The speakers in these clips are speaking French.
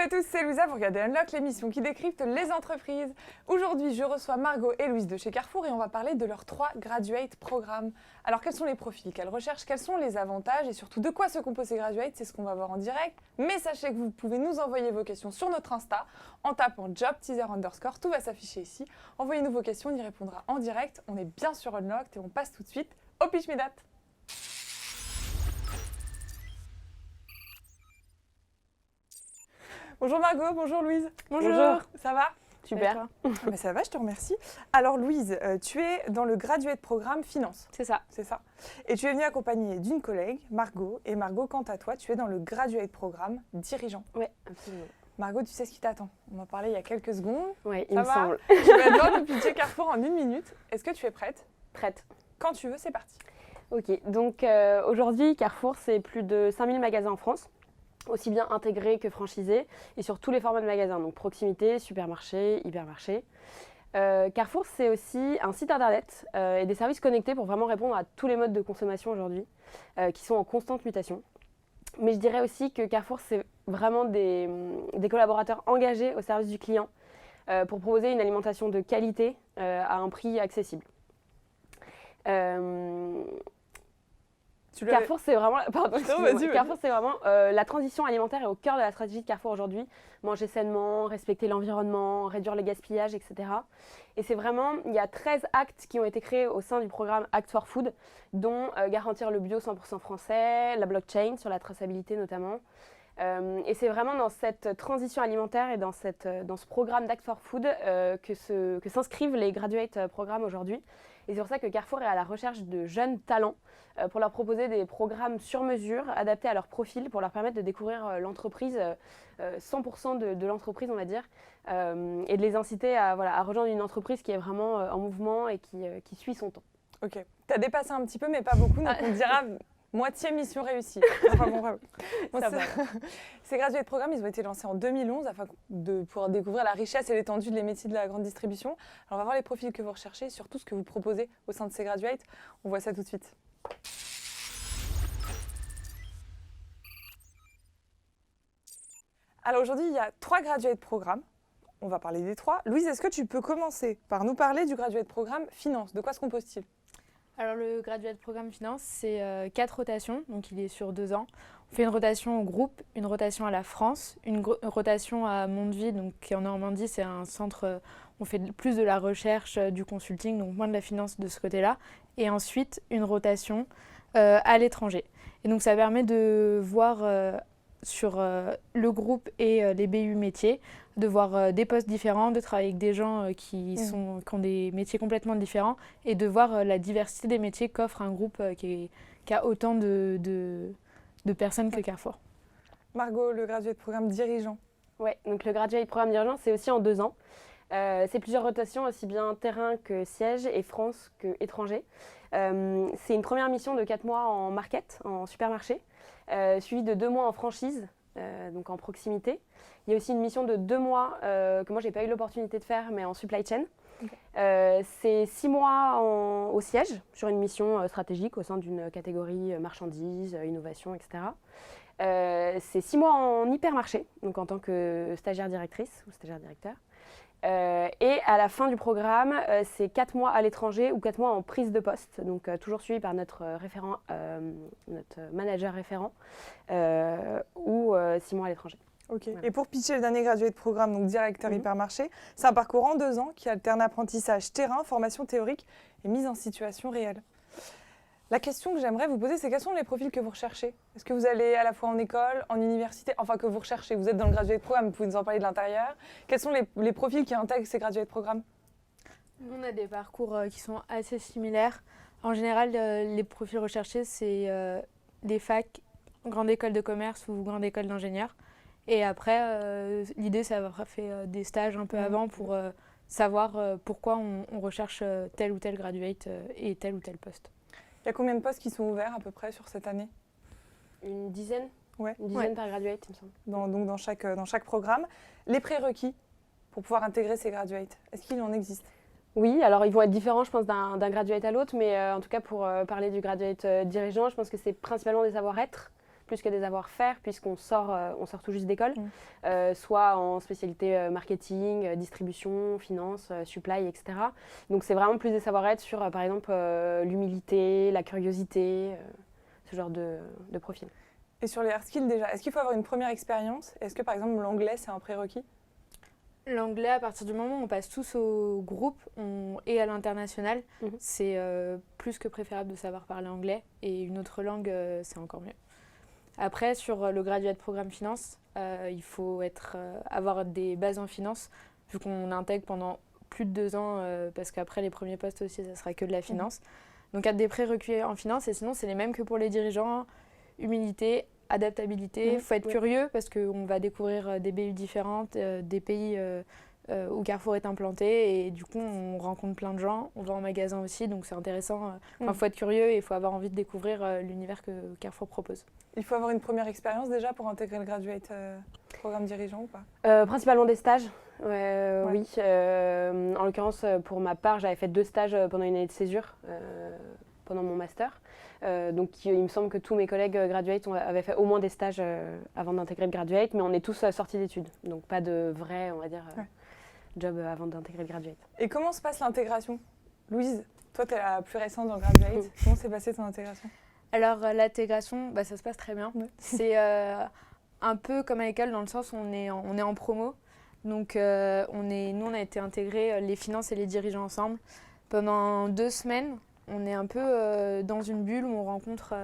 Salut à tous, c'est Louisa, vous regardez Unlock, l'émission qui décrypte les entreprises. Aujourd'hui, je reçois Margot et Louise de chez Carrefour et on va parler de leurs 3 graduate programmes. Alors, quels sont les profils qu'elles recherchent, quels sont les avantages et surtout de quoi se composent ces graduates, c'est ce qu'on va voir en direct. Mais sachez que vous pouvez nous envoyer vos questions sur notre Insta en tapant job_teaser_, tout va s'afficher ici. Envoyez-nous vos questions, on y répondra en direct. On est bien sur Unlock et on passe tout de suite au Pitch Me That. Bonjour Margot, bonjour Louise. Bonjour. Ça va? Super. Mais ça va, je te remercie. Alors Louise, tu es dans le graduate programme Finance. C'est ça. C'est ça. Et tu es venue accompagnée d'une collègue, Margot. Et Margot, quant à toi, tu es dans le graduate programme Dirigeant. Oui, absolument. Margot, tu sais ce qui t'attend. On en parlait il y a quelques secondes. Oui, il me va semble. Tu vas devoir nous pitcher Carrefour en 1 minute. Est-ce que tu es prête? Prête. Quand tu veux, c'est parti. Ok, donc aujourd'hui, Carrefour, c'est plus de 5000 magasins en France, aussi bien intégrés que franchisés, et sur tous les formats de magasins, donc proximité, supermarché, hypermarché. Carrefour, c'est aussi un site internet et des services connectés pour vraiment répondre à tous les modes de consommation aujourd'hui, qui sont en constante mutation. Mais je dirais aussi que Carrefour, c'est vraiment des collaborateurs engagés au service du client pour proposer une alimentation de qualité à un prix accessible. Carrefour, c'est vraiment, Carrefour, c'est vraiment la transition alimentaire est au cœur de la stratégie de Carrefour aujourd'hui. Manger sainement, respecter l'environnement, réduire les gaspillages, etc. Et c'est vraiment, il y a 13 actes qui ont été créés au sein du programme Act for Food, dont garantir le bio 100% français, la blockchain sur la traçabilité notamment. Et c'est vraiment dans cette transition alimentaire et dans ce programme d'Act for Food que s'inscrivent les graduate programmes aujourd'hui. Et c'est pour ça que Carrefour est à la recherche de jeunes talents pour leur proposer des programmes sur mesure, adaptés à leur profil, pour leur permettre de découvrir l'entreprise, 100% de l'entreprise, on va dire, et de les inciter à rejoindre une entreprise qui est vraiment en mouvement et qui suit son temps. Ok. Tu as dépassé un petit peu, mais pas beaucoup, donc on dira moitié mission réussie. Enfin bon, bravo. Ces graduate programmes, ils ont été lancés en 2011 afin de pouvoir découvrir la richesse et l'étendue des métiers de la grande distribution. Alors on va voir les profils que vous recherchez, surtout ce que vous proposez au sein de ces graduates. On voit ça tout de suite. Alors aujourd'hui, il y a 3 graduate programmes. On va parler des 3. Louise, est-ce que tu peux commencer par nous parler du graduate programme Finance? De quoi se compose-t-il? Alors le graduate programme Finance, c'est 4 rotations, donc il est sur 2 ans. On fait une rotation au groupe, une rotation à la France, une rotation à Mondeville, donc qui en Normandie, c'est un centre, on fait plus de la recherche, du consulting, donc moins de la finance de ce côté-là. Et ensuite, une rotation à l'étranger. Et donc ça permet de voir sur le groupe et les BU métiers, de voir des postes différents, de travailler avec des gens qui ont des métiers complètement différents et de voir la diversité des métiers qu'offre un groupe qui a autant de personnes que Carrefour. Margot, le graduate programme Dirigeant. Oui, donc le graduate programme Dirigeant, c'est aussi en 2 ans. C'est plusieurs rotations, aussi bien terrain que siège et France que étranger. C'est une première mission de 4 mois en market, en supermarché, suivie de 2 mois en franchise, donc en proximité. Il y a aussi une mission de 2 mois que moi, je n'ai pas eu l'opportunité de faire, mais en supply chain. Okay. C'est 6 mois au siège, sur une mission stratégique au sein d'une catégorie marchandises, innovation, etc. C'est 6 mois en hypermarché, donc en tant que stagiaire directrice ou stagiaire directeur. Et à la fin du programme, c'est 4 mois à l'étranger ou 4 mois en prise de poste, donc toujours suivi par notre référent, notre manager référent, ou 6 mois à l'étranger. Ok. Voilà. Et pour pitcher le dernier graduate programme, donc directeur hypermarché, c'est un parcours en 2 ans qui alterne apprentissage terrain, formation théorique et mise en situation réelle. La question que j'aimerais vous poser, c'est quels sont les profils que vous recherchez? Est-ce que vous allez à la fois en école, en université, enfin que vous recherchez? Vous êtes dans le graduate programme, vous pouvez nous en parler de l'intérieur. Quels sont les profils qui intègrent ces graduate programmes? Nous, on a des parcours qui sont assez similaires. En général, les profils recherchés, c'est des facs, grande école de commerce ou grande école d'ingénieur. Et après, l'idée, c'est d'avoir fait des stages un peu avant pour savoir pourquoi on recherche tel ou tel graduate et tel ou tel poste. Il y a combien de postes qui sont ouverts à peu près sur cette année? Une dizaine. Ouais. Une dizaine par graduate, il me semble. Donc dans chaque programme. Les prérequis pour pouvoir intégrer ces graduates, est-ce qu'il en existe? Oui, alors ils vont être différents, je pense, d'un graduate à l'autre, mais en tout cas, pour parler du graduate dirigeant, je pense que c'est principalement des savoir-être, plus que des savoir-faire, puisqu'on sort, on sort tout juste d'école, soit en spécialité marketing, distribution, finance, supply, etc. Donc c'est vraiment plus des savoir-être sur, par exemple, l'humilité, la curiosité, ce genre de profil. Et sur les hard skills déjà, est-ce qu'il faut avoir une première expérience? Est-ce que par exemple l'anglais c'est un prérequis? L'anglais, à partir du moment où on passe tous au groupe et à l'international, c'est plus que préférable de savoir parler anglais. Et une autre langue, c'est encore mieux. Après, sur le graduate programme finance, il faut avoir des bases en finance, vu qu'on intègre pendant plus de 2 ans, parce qu'après les premiers postes aussi, ça sera que de la finance. Donc, il y a des prérequis en finance, et sinon, c'est les mêmes que pour les dirigeants. Humilité, adaptabilité, il faut être curieux parce qu'on va découvrir des BU différentes, des pays où Carrefour est implanté et du coup on rencontre plein de gens, on va en magasin aussi donc c'est intéressant. Il faut être curieux et il faut avoir envie de découvrir l'univers que Carrefour propose. Il faut avoir une première expérience déjà pour intégrer le graduate programme dirigeant ou pas? Principalement des stages. Oui, en l'occurrence pour ma part j'avais fait 2 stages pendant une année de césure pendant mon master. Donc il me semble que tous mes collègues graduates avaient fait au moins des stages avant d'intégrer le graduate, mais on est tous sortis d'études, donc pas de vrai, on va dire, job avant d'intégrer le graduate. Et comment se passe l'intégration? Louise, toi tu es la plus récente dans le graduate, comment s'est passée ton intégration? Alors l'intégration, ça se passe très bien. C'est un peu comme à l'école dans le sens où on est en promo, donc nous on a été intégrés les finances et les dirigeants ensemble pendant 2 semaines. On est un peu dans une bulle où on rencontre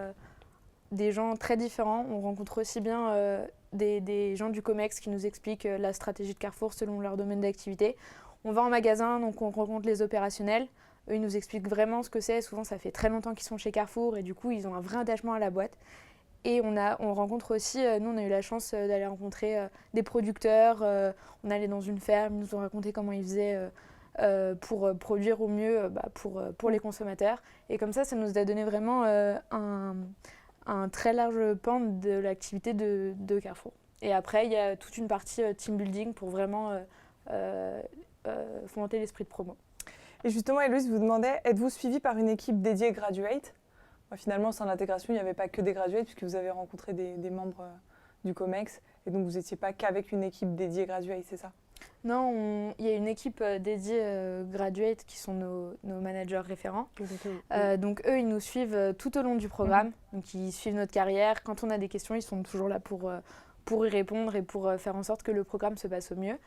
des gens très différents. On rencontre aussi bien des gens du COMEX qui nous expliquent la stratégie de Carrefour selon leur domaine d'activité. On va en magasin, donc on rencontre les opérationnels. Eux, ils nous expliquent vraiment ce que c'est. Souvent, ça fait très longtemps qu'ils sont chez Carrefour et du coup, ils ont un vrai attachement à la boîte. Et on rencontre aussi, nous, on a eu la chance d'aller rencontrer des producteurs. On allait dans une ferme, ils nous ont raconté comment ils faisaient pour produire au mieux pour les consommateurs. Et comme ça nous a donné vraiment un très large pan de l'activité de Carrefour. Et après, il y a toute une partie team building pour vraiment fomenter l'esprit de promo. Et justement, Héloïse vous demandait, êtes-vous suivie par une équipe dédiée graduate? Finalement, sans l'intégration, il n'y avait pas que des graduates puisque vous avez rencontré des membres du COMEX et donc vous n'étiez pas qu'avec une équipe dédiée graduate, c'est ça? Non, il y a une équipe dédiée graduate qui sont nos managers référents. Donc eux, ils nous suivent tout au long du programme. Donc ils suivent notre carrière. Quand on a des questions, ils sont toujours là pour y répondre et pour faire en sorte que le programme se passe au mieux.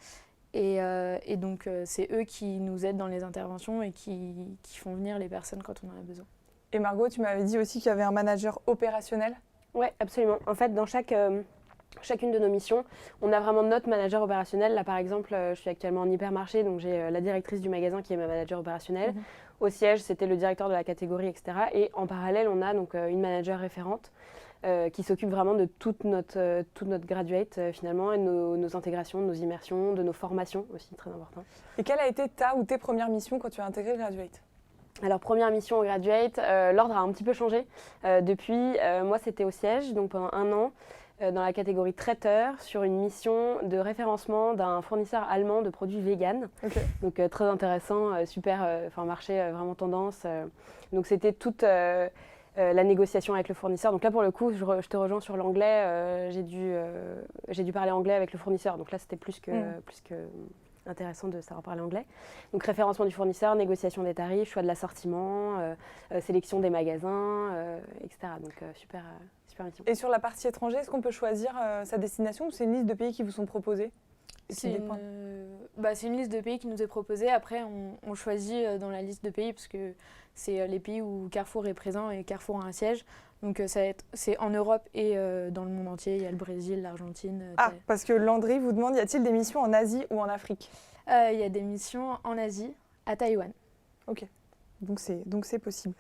Et donc c'est eux qui nous aident dans les interventions et qui font venir les personnes quand on en a besoin. Et Margot, tu m'avais dit aussi qu'il y avait un manager opérationnel? Oui, absolument. En fait, dans chacune de nos missions, on a vraiment notre manager opérationnel. Là, par exemple, je suis actuellement en hypermarché, donc j'ai la directrice du magasin qui est ma manager opérationnelle. Au siège, c'était le directeur de la catégorie, etc. Et en parallèle, on a donc une manager référente qui s'occupe vraiment de toute notre graduate, finalement, et de nos intégrations, de nos immersions, de nos formations aussi, très important. Et quelle a été ta ou tes premières missions quand tu as intégré le graduate? Alors, première mission au graduate, l'ordre a un petit peu changé. Depuis, moi, c'était au siège, donc pendant 1 an, dans la catégorie traiteur, sur une mission de référencement d'un fournisseur allemand de produits véganes. Donc, très intéressant, super, marché vraiment tendance. Donc, c'était toute la négociation avec le fournisseur. Donc là, pour le coup, je te rejoins sur l'anglais. J'ai dû parler anglais avec le fournisseur. Donc là, c'était plus que intéressant de savoir parler anglais. Donc référencement du fournisseur, négociation des tarifs, choix de l'assortiment, sélection des magasins, etc. Donc super mission. Et sur la partie étrangère, est-ce qu'on peut choisir sa destination ou c'est une liste de pays qui vous sont proposés? C'est une liste de pays qui nous est proposée. Après, on choisit dans la liste de pays parce que c'est les pays où Carrefour est présent et Carrefour a un siège. Donc c'est en Europe et dans le monde entier. Il y a le Brésil, l'Argentine. Parce que Landry vous demande, y a-t-il des missions en Asie ou en Afrique? Il y a des missions en Asie, à Taïwan. Ok, donc c'est possible.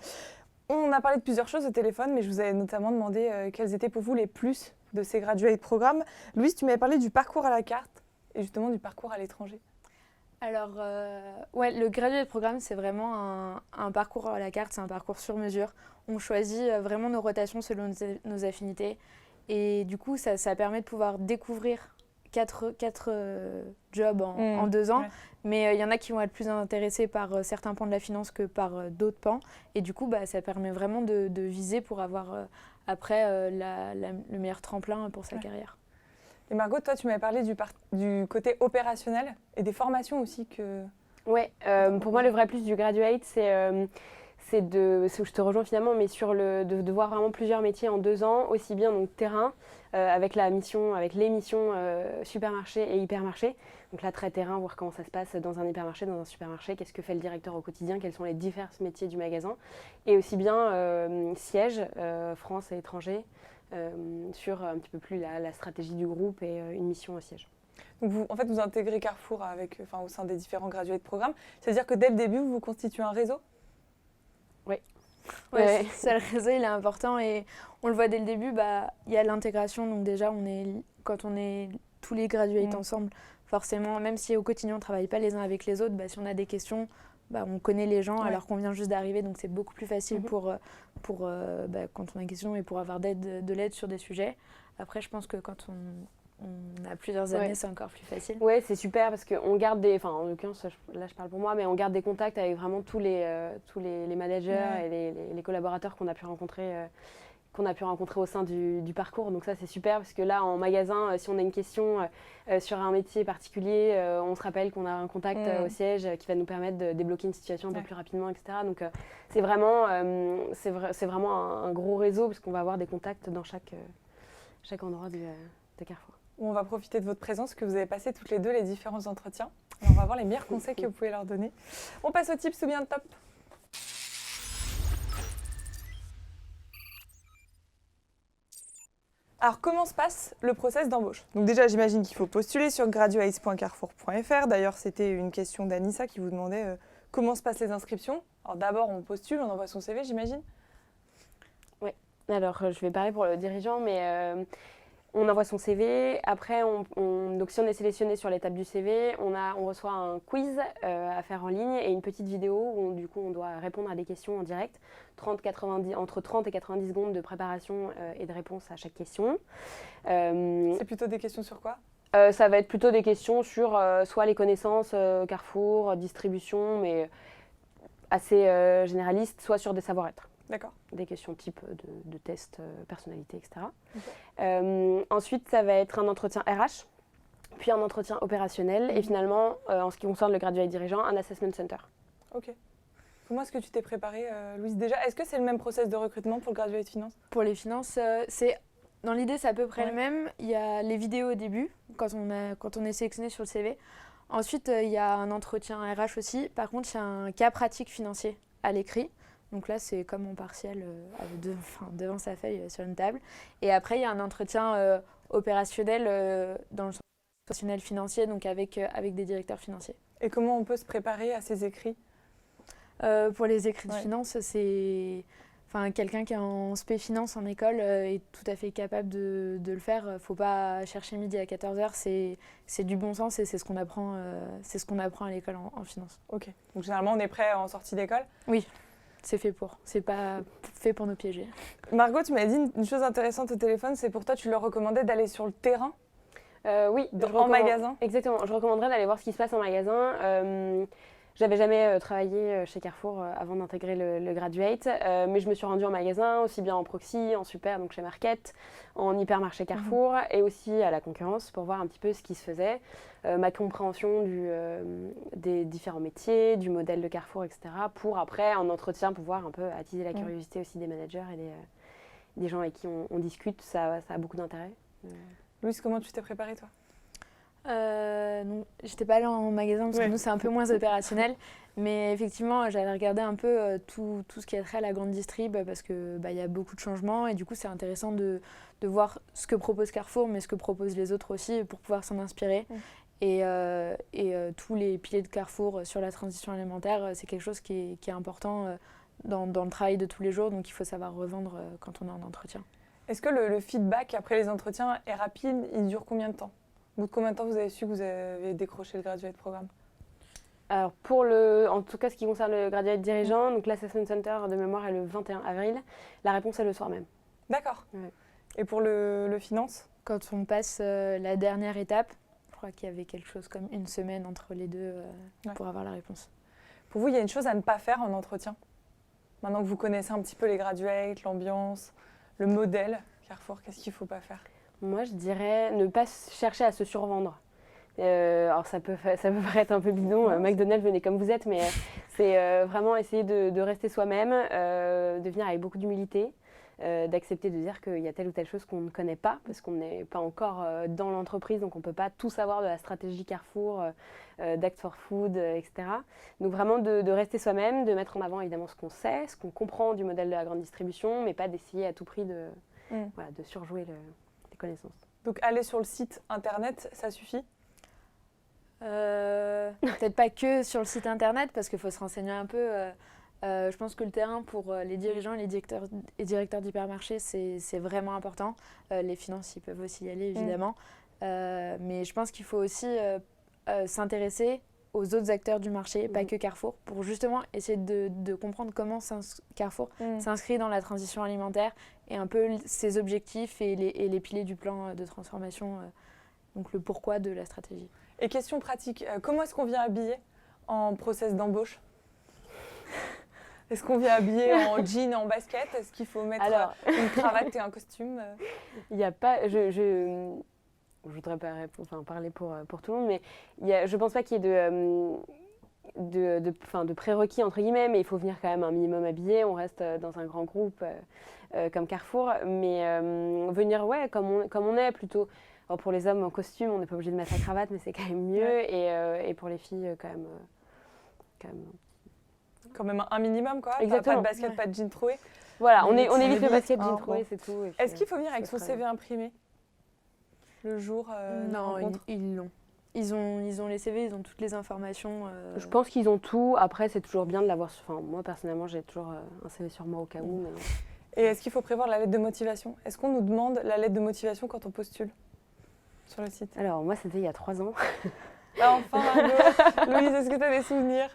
On a parlé de plusieurs choses au téléphone, mais je vous avais notamment demandé quels étaient pour vous les plus de ces graduate programmes. Louise, tu m'avais parlé du parcours à la carte et justement du parcours à l'étranger. Alors, le graduate programme, c'est vraiment un parcours à la carte, c'est un parcours sur mesure. On choisit vraiment nos rotations selon nos affinités. Et du coup, ça permet de pouvoir découvrir quatre jobs en 2 ans, ouais. mais il y en a qui vont être plus intéressés par certains pans de la finance que par d'autres pans. Et du coup, ça permet vraiment de viser pour avoir après le meilleur tremplin pour sa carrière. Et Margot, toi, tu m'avais parlé du côté opérationnel et des formations aussi que... Oui, pour moi, le vrai plus du graduate, je te rejoins finalement, mais sur de voir vraiment plusieurs métiers en 2 ans, aussi bien donc terrain, avec les missions supermarché et hypermarché. Donc là, très terrain, voir comment ça se passe dans un hypermarché, dans un supermarché, qu'est-ce que fait le directeur au quotidien, quels sont les divers métiers du magasin. Et aussi bien siège, France et étranger, sur un petit peu plus la stratégie du groupe et une mission au siège. Donc vous intégrez Carrefour au sein des différents graduate programmes. C'est-à-dire que dès le début, vous constituez un réseau ? Ouais, ça, le réseau, il est important et on le voit dès le début. Il y a l'intégration, donc déjà, quand on est tous les graduates ensemble, forcément, même si au quotidien on ne travaille pas les uns avec les autres, si on a des questions, on connaît les gens alors qu'on vient juste d'arriver, donc c'est beaucoup plus facile pour quand on a une question et pour avoir de l'aide sur des sujets. Après, je pense que quand on a plusieurs années, c'est encore plus facile. Ouais, c'est super parce qu'on garde en l'occurrence, là je parle pour moi, mais on garde des contacts avec vraiment tous les managers et les collaborateurs qu'on a pu rencontrer au sein du parcours. Donc ça, c'est super parce que là, en magasin, si on a une question sur un métier particulier, on se rappelle qu'on a un contact au siège qui va nous permettre de débloquer une situation un peu plus rapidement, etc. Donc c'est vraiment un gros réseau parce qu'on va avoir des contacts dans chaque endroit de Carrefour. On va profiter de votre présence, que vous avez passé toutes les deux les différents entretiens. Et on va voir les meilleurs conseils que vous pouvez leur donner. On passe au tips ou bien top. Alors, comment se passe le process d'embauche ? Donc déjà, j'imagine qu'il faut postuler sur graduates.carrefour.fr. D'ailleurs, c'était une question d'Anissa qui vous demandait comment se passent les inscriptions. Alors d'abord, on postule, on envoie son CV, j'imagine ? Oui. Alors, je vais parler pour le dirigeant, mais... on envoie son CV, après donc si on est sélectionné sur l'étape du CV, on reçoit un quiz à faire en ligne et une petite vidéo où du coup on doit répondre à des questions en direct, entre 30 et 90 secondes de préparation et de réponse à chaque question. C'est plutôt des questions sur quoi ? Ça va être plutôt des questions sur soit les connaissances Carrefour, distribution, mais assez généralistes, soit sur des savoir-être. D'accord. Des questions type de tests, personnalité, etc. Okay. Ensuite, ça va être un entretien RH, puis un entretien opérationnel, et finalement, en ce qui concerne le graduate dirigeant, un assessment center. Ok. Comment est-ce que tu t'es préparée, Louise ? Déjà, est-ce que c'est le même process de recrutement pour le graduate finance ? Pour les finances, dans l'idée, c'est à peu près le même. Il y a les vidéos au début, quand on est sélectionné sur le CV. Ensuite, il y a un entretien RH aussi. Par contre, il y a un cas pratique financier à l'écrit. Donc là, c'est comme en partiel devant sa feuille sur une table. Et après, il y a un entretien opérationnel dans le sens opérationnel financier, donc avec des directeurs financiers. Et comment on peut se préparer à ces écrits ? Pour les écrits de finance, c'est quelqu'un qui est en spé finance en école est tout à fait capable de le faire. Il ne faut pas chercher midi à 14h, c'est du bon sens et c'est ce qu'on apprend à l'école en finance. Ok, donc généralement on est prêt en sortie d'école ? Oui. C'est fait pour. C'est pas fait pour nous piéger. Margot, tu m'as dit une chose intéressante au téléphone, c'est pour toi, tu leur recommandais d'aller sur le terrain ? Oui. En magasin ? Exactement. Je recommanderais d'aller voir ce qui se passe en magasin. J'avais jamais travaillé chez Carrefour avant d'intégrer le graduate, mais je me suis rendue en magasin, aussi bien en proxy, en super, donc chez Market, en hypermarché Carrefour, et aussi à la concurrence pour voir un petit peu ce qui se faisait, ma compréhension des différents métiers, du modèle de Carrefour, etc. Pour après, en entretien, pouvoir un peu attiser la curiosité aussi des managers et des gens avec qui on discute. Ça a beaucoup d'intérêt. Louise, comment tu t'es préparée, toi ? Non, j'étais pas allée en magasin parce que nous c'est un peu moins opérationnel, mais effectivement j'allais regarder un peu tout ce qui est trait à la grande distrib parce que y a beaucoup de changements et du coup c'est intéressant de voir ce que propose Carrefour mais ce que proposent les autres aussi pour pouvoir s'en inspirer. Et tous les piliers de Carrefour sur la transition alimentaire, c'est quelque chose qui est important dans le travail de tous les jours, donc il faut savoir revendre quand on est en entretien. Est-ce que le feedback après les entretiens est rapide ? Il dure combien de temps ? Au bout de combien de temps vous avez su que vous avez décroché le graduate programme ? Alors en tout cas ce qui concerne le graduate dirigeant, donc l'assessment center de mémoire est le 21 avril, la réponse est le soir même. D'accord. Ouais. Et pour le finance ? Quand on passe la dernière étape, crois qu'il y avait quelque chose comme une semaine entre les deux pour avoir la réponse. Pour vous, il y a une chose à ne pas faire en entretien? Maintenant que vous connaissez un petit peu les graduates, l'ambiance, le modèle Carrefour, qu'est-ce qu'il ne faut pas faire? Moi, je dirais ne pas chercher à se survendre. Alors ça peut paraître un peu bidon, McDonald's, venez comme vous êtes, mais c'est vraiment essayer de rester soi-même, de venir avec beaucoup d'humilité, d'accepter de dire qu'il y a telle ou telle chose qu'on ne connaît pas, parce qu'on n'est pas encore dans l'entreprise, donc on ne peut pas tout savoir de la stratégie Carrefour, d'Act for Food, etc. Donc vraiment de rester soi-même, de mettre en avant évidemment ce qu'on sait, ce qu'on comprend du modèle de la grande distribution, mais pas d'essayer à tout prix de surjouer les connaissances. Donc aller sur le site internet, ça suffit? Peut-être pas que sur le site internet, parce qu'il faut se renseigner un peu. Je pense que le terrain pour les dirigeants et les directeurs d'hypermarchés, c'est vraiment important. Les finances, ils peuvent aussi y aller, évidemment. Mais je pense qu'il faut aussi s'intéresser aux autres acteurs du marché, pas que Carrefour, pour justement essayer de comprendre comment Carrefour s'inscrit dans la transition alimentaire et un peu ses objectifs et les piliers du plan de transformation, donc le pourquoi de la stratégie. Et question pratique, comment est-ce qu'on vient habillé en process d'embauche? Est-ce qu'on vient habillé en jean et en basket? Est-ce qu'il faut mettre une cravate et un costume? Il n'y a pas... Je voudrais pas parler pour tout le monde, mais je ne pense pas qu'il y ait de prérequis, entre guillemets, mais il faut venir quand même un minimum habillé. On reste dans un grand groupe comme Carrefour, mais venir comme on est plutôt. Alors pour les hommes en costume, on n'est pas obligé de mettre la cravate, mais c'est quand même mieux. Et pour les filles, quand même un minimum, quoi. Exactement. Pas de basket, pas de jean troué. Voilà, on évite le basket, jean troué, c'est tout. Est-ce qu'il faut venir avec son CV imprimé le jour Non, ils l'ont. Ils ont les CV, ils ont toutes les informations. Je pense qu'ils ont tout. Après, c'est toujours bien de l'avoir. Moi, personnellement, j'ai toujours un CV sur moi au cas où. Mais... Et est-ce qu'il faut prévoir la lettre de motivation? Est-ce qu'on nous demande la lettre de motivation quand on postule sur le site? Alors, moi, c'était il y a 3 ans. Enfin, Louise, est-ce que tu as des souvenirs?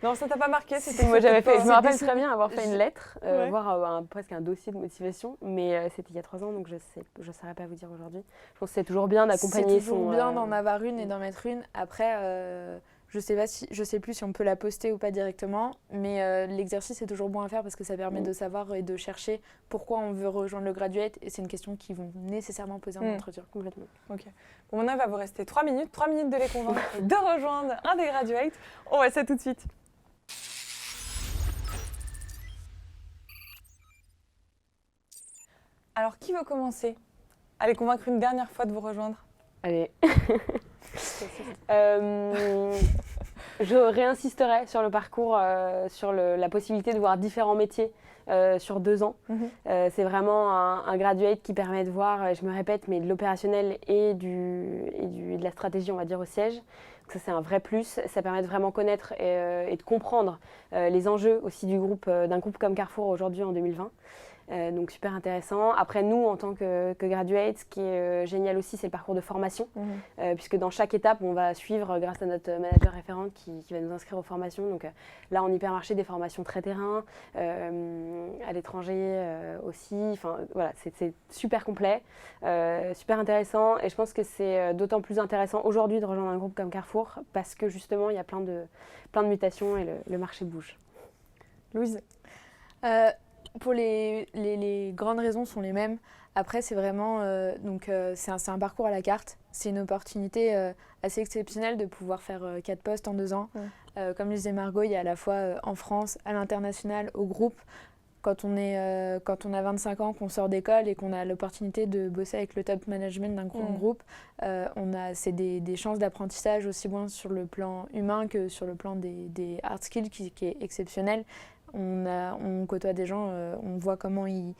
Non, ça t'a pas marqué? Moi, je me rappelle très bien avoir fait une lettre, voire presque un dossier de motivation, mais c'était il y a 3 ans, donc je ne saurais pas vous dire aujourd'hui. Je pense que c'est toujours bien d'accompagner C'est toujours bien d'en avoir une et d'en mettre une. Après, je sais plus si on peut la poster ou pas directement, mais l'exercice est toujours bon à faire parce que ça permet de savoir et de chercher pourquoi on veut rejoindre le graduate, et c'est une question qu'ils vont nécessairement poser en entretien. Complètement. Ok. Bon, maintenant, il va vous rester 3 minutes de les convaincre de rejoindre un des graduates. On va ça tout de suite. Alors, qui veut commencer à les convaincre une dernière fois de vous rejoindre? Allez. Je réinsisterai sur le parcours, sur la possibilité de voir différents métiers sur 2 ans. C'est vraiment un graduate qui permet de voir, je me répète, mais de l'opérationnel et de la stratégie, on va dire, au siège. Donc ça, c'est un vrai plus. Ça permet de vraiment connaître et de comprendre les enjeux aussi d'un groupe comme Carrefour aujourd'hui en 2020. Donc super intéressant. Après, nous, en tant que graduates, ce qui est génial aussi, c'est le parcours de formation, puisque dans chaque étape, on va suivre, grâce à notre manager référente qui va nous inscrire aux formations. Donc là, en hypermarché, des formations très terrain, à l'étranger aussi. Enfin, voilà, c'est super complet, super intéressant. Et je pense que c'est d'autant plus intéressant aujourd'hui de rejoindre un groupe comme Carrefour, parce que justement, il y a plein de mutations et le marché bouge. Louise? Pour les grandes raisons sont les mêmes. Après, c'est vraiment c'est un parcours à la carte. C'est une opportunité assez exceptionnelle de pouvoir faire 4 postes en 2 ans. Comme le disait Margot, il y a à la fois en France, à l'international, au groupe. Quand on a 25 ans, qu'on sort d'école et qu'on a l'opportunité de bosser avec le top management d'un grand groupe, c'est des chances d'apprentissage aussi bien sur le plan humain que sur le plan des hard skills qui est exceptionnel. On côtoie des gens, on voit comment ils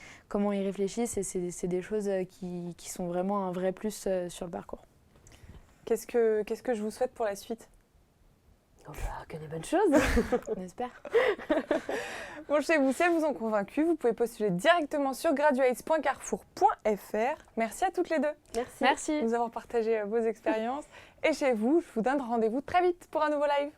réfléchissent, et c'est des choses qui sont vraiment un vrai plus sur le parcours. Qu'est-ce que je vous souhaite pour la suite? Que des bonnes choses. On espère. Bon, chez vous, si elles vous ont convaincu, vous pouvez postuler directement sur graduates.carrefour.fr. Merci à toutes les deux. Merci. De nous avoir partagé vos expériences. Et chez vous, je vous donne rendez-vous très vite pour un nouveau live.